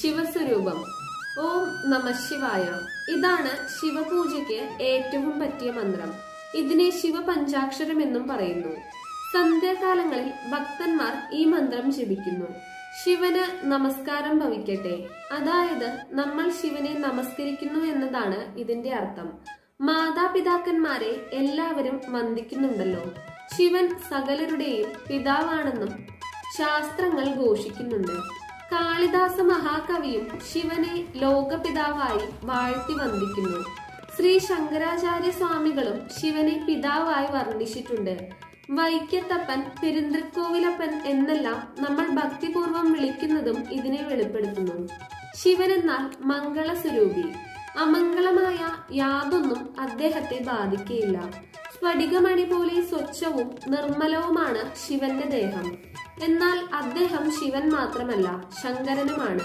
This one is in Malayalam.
ശിവസ്വരൂപം. ഓം നമ ശിവായ. ഇതാണ് ശിവപൂജയ്ക്ക് ഏറ്റവും പറ്റിയ മന്ത്രം. ഇതിനെ ശിവപഞ്ചാക്ഷരം എന്നും പറയുന്നു. സന്ധ്യാകാലങ്ങളിൽ ഭക്തന്മാർ ഈ മന്ത്രം ജപിക്കുന്നു. ശിവന് നമസ്കാരം ഭവിക്കട്ടെ, അതായത് നമ്മൾ ശിവനെ നമസ്കരിക്കുന്നു എന്നതാണ് ഇതിന്റെ അർത്ഥം. മാതാപിതാക്കന്മാരെ എല്ലാവരും വന്ദിക്കുന്നുണ്ടല്ലോ. ശിവൻ സകലരുടെയും പിതാവാണെന്നും ശാസ്ത്രങ്ങൾ ഘോഷിക്കുന്നുണ്ട്. കാളിദാസ മഹാകവിയും ശിവനെ ലോകപിതാവായി വാഴ്ത്തി വന്ദിക്കുന്നു. ശ്രീ ശങ്കരാചാര്യ സ്വാമികളും ശിവനെ പിതാവായി വർണ്ണിച്ചിട്ടുണ്ട്. വൈക്കത്തപ്പൻ, പെരുന്തൃക്കോവിലപ്പൻ എന്നെല്ലാം നമ്മൾ ഭക്തിപൂർവം വിളിക്കുന്നതും ഇതിനെ വെളിപ്പെടുത്തുന്നു. ശിവൻ എന്നാൽ മംഗളസ്വരൂപി. അമംഗളമായ യാതൊന്നും അദ്ദേഹത്തെ ബാധിക്കുകയില്ല. സ്ഫടികമണി പോലെ സ്വച്ഛവും നിർമ്മലവുമാണ് ശിവന്റെ ദേഹം. എന്നാൽ അദ്ദേഹം ശിവൻ മാത്രമല്ല, ശങ്കരനുമാണ്.